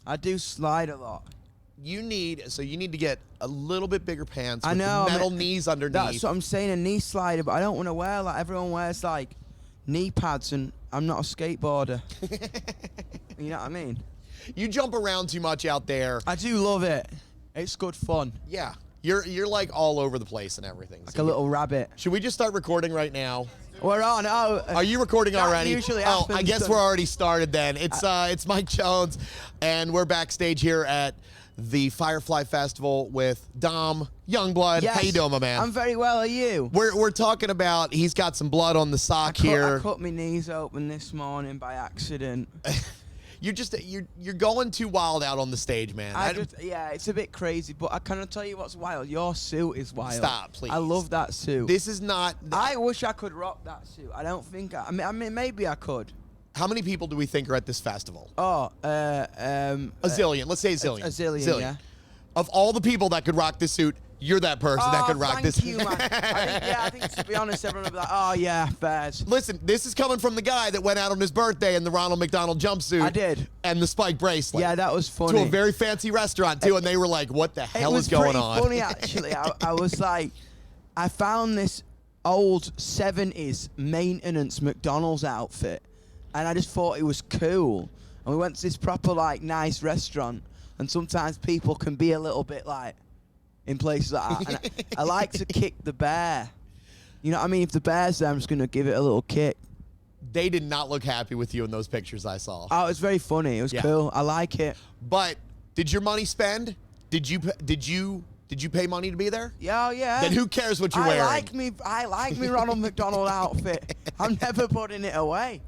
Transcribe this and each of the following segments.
I do slide a lot. You need to get a little bit bigger pants with I know, the metal knees underneath. That's what I'm saying, a knee slider, but I don't want to wear like everyone wears like knee pads, and I'm not a skateboarder. You know what I mean? You jump around too much out there. I do love it. It's good fun. Yeah. You're like all over the place and everything. Like a little rabbit. Should we just start recording right now? We're on. Oh, are you recording already? Usually oh, happens, I guess we're already started then. It's Mike Jones, and we're backstage here at the Firefly Festival with Dom YUNGBLUD. Yes. How you doing, my man? I'm very well. Are you? We're talking about he's got some blood on the sock here. I cut my knees open this morning by accident. You're going too wild out on the stage, man. Yeah, it's a bit crazy, but I cannot tell you what's wild. Your suit is wild. Stop, please. I love that suit. This is not. I wish I could rock that suit. I don't think. I mean, maybe I could. How many people do we think are at this festival? Oh, a zillion. Let's say a zillion. A zillion. Yeah. Of all the people that could rock this suit, you're that person that could rock this. Thank you, man. I think to be honest, everyone will be like, oh yeah, fairs. Listen, this is coming from the guy that went out on his birthday in the Ronald McDonald jumpsuit. I did. And the spike bracelet. Yeah, that was funny. To a very fancy restaurant too, and they were like, what the hell is going on? It was pretty funny, actually. I was like, I found this old 70s maintenance McDonald's outfit, and I just thought it was cool. And we went to this proper, like, nice restaurant, and sometimes people can be a little bit, like, in places like that. And I like to kick the bear. You know what I mean? If the bear's there, I'm just going to give it a little kick. They did not look happy with you in those pictures I saw. Oh, it was very funny. It was cool. I like it. But did your money spend? Did you pay money to be there? Yeah, yeah. Then who cares what you're wearing? I like me Ronald McDonald outfit. I'm never putting it away.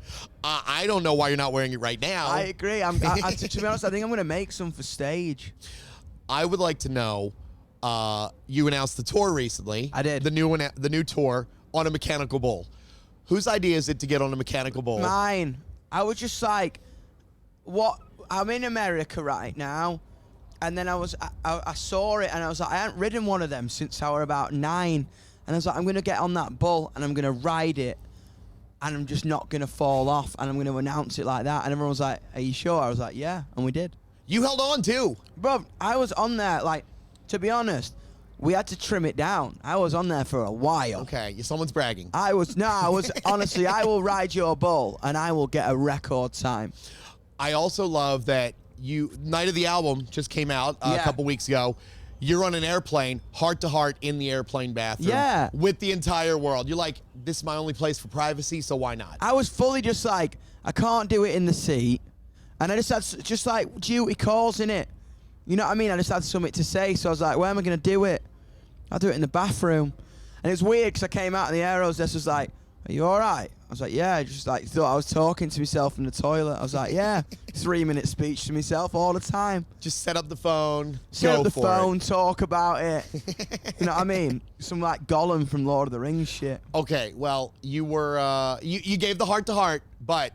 I don't know why you're not wearing it right now. I agree. To be honest, I think I'm going to make some for stage. I would like to know. You announced the tour recently. I did. The new tour on a mechanical bull. Whose idea is it to get on a mechanical bull? Mine. I was just like, what? I'm in America right now, and then I saw it, and I was like, I hadn't ridden one of them since I was about 9, and I was like, I'm gonna get on that bull, and I'm gonna ride it, and I'm just not gonna fall off, and I'm gonna announce it like that, and everyone was like, are you sure? I was like, yeah, and we did. You held on too, bro. I was on there like. To be honest, we had to trim it down. I was on there for a while. Okay, someone's bragging. I was honestly, I will ride your bull and I will get a record time. I also love that Night of the Album just came out a couple weeks ago. You're on an airplane, heart to heart in the airplane bathroom with the entire world. You're like, this is my only place for privacy, so why not? I was fully just like, I can't do it in the seat. And I just had just like duty calls in it. You know what I mean? I just had something to say, so I was like, where am I going to do it? I'll do it in the bathroom. And it's weird because I came out and the air hostess was like, are you all right? I was like, yeah. I just like thought I was talking to myself in the toilet. I was like, yeah. 3-minute speech to myself all the time. Just set up the phone, set up the phone, talk about it. You know what I mean? Some like Gollum from Lord of the Rings shit. Okay, well, you were, you gave the heart to heart, but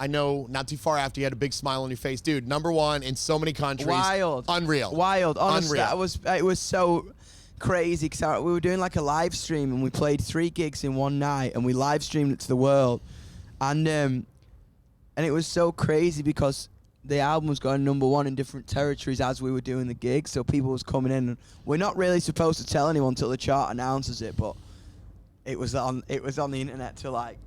I know not too far after you had a big smile on your face. Dude, #1 in so many countries. Wild. Unreal. Wild. Honestly, Unreal. It was so crazy because we were doing like a live stream and we played 3 gigs in one night and we live streamed it to the world. And it was so crazy because the album was going #1 in different territories as we were doing the gigs. So people was coming in and we're not really supposed to tell anyone until the chart announces it, but it was on the internet to like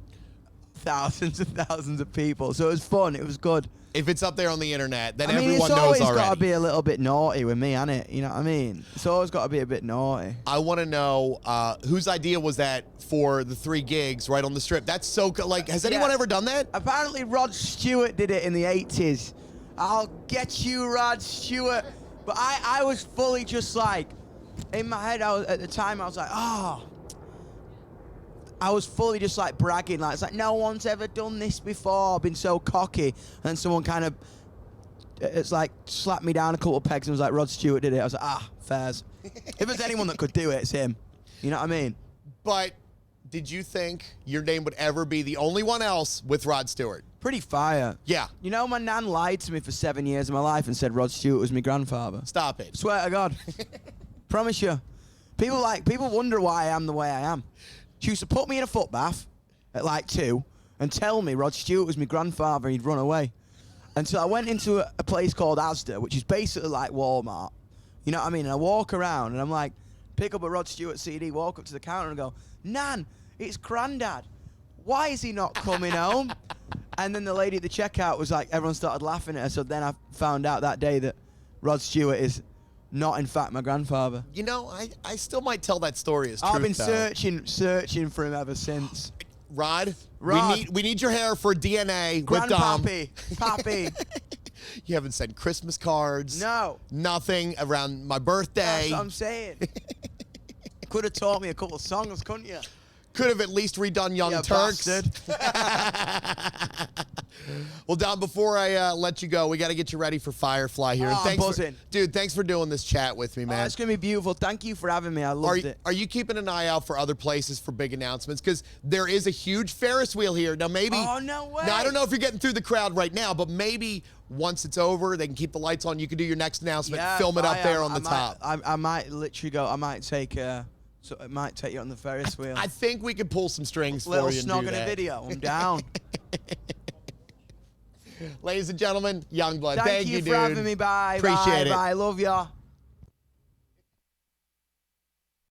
thousands and thousands of people, so it was fun. It was good. If it's up there on the internet, then it's everyone knows already. It's always got to be a little bit naughty with me, hasn't it? You know what I mean? It's always got to be a bit naughty. I want to know whose idea was that for the 3 gigs right on the strip? That's so like, has anyone ever done that? Apparently Rod Stewart did it in the 80s. I'll get you, Rod Stewart. But I was fully just like, in my head, at the time I was like, oh. I was fully just like bragging, like it's like no one's ever done this before. I've been so cocky, and then someone kind of, it's like slapped me down a couple of pegs and was like, Rod Stewart did it. I was like, fairs. If there's anyone that could do it, it's him. You know what I mean? But did you think your name would ever be the only one else with Rod Stewart? Pretty fire. Yeah. You know, my nan lied to me for 7 years of my life and said Rod Stewart was my grandfather. Stop it. Swear to God. Promise you. People wonder why I am the way I am. She used to put me in a foot bath at like 2 and tell me Rod Stewart was my grandfather and he'd run away. And so I went into a place called Asda, which is basically like Walmart. You know what I mean? And I walk around and I'm like, pick up a Rod Stewart CD, walk up to the counter and go, Nan, it's Grandad. Why is he not coming home? And then the lady at the checkout was like, everyone started laughing at her. So then I found out that day that Rod Stewart is not, in fact, my grandfather. You know, I still might tell that story as truth, I've been though. searching for him ever since. Rod, Rod. we need your hair for DNA with Dom. Pappy. You haven't sent Christmas cards. No. Nothing around my birthday. That's what I'm saying. Could have taught me a couple of songs, couldn't you? Could have at least redone Young Turks. Well, Dom, before I let you go, we got to get you ready for Firefly here. Oh, I'm buzzing. Dude, thanks for doing this chat with me, man. Oh, it's going to be beautiful. Thank you for having me. I loved it. Are you keeping an eye out for other places for big announcements? Because there is a huge Ferris wheel here. Now, maybe... Oh, no way. Now, I don't know if you're getting through the crowd right now, but maybe once it's over, they can keep the lights on. You can do your next announcement, film it up there on the top. I might literally go... I might take... So it might take you on the Ferris wheel. I think we could pull some strings Little for you and snog do in that. a video. I'm down. Ladies and gentlemen, Youngblood. Thank you dude. for having me. Bye. Appreciate it. Bye. Love ya.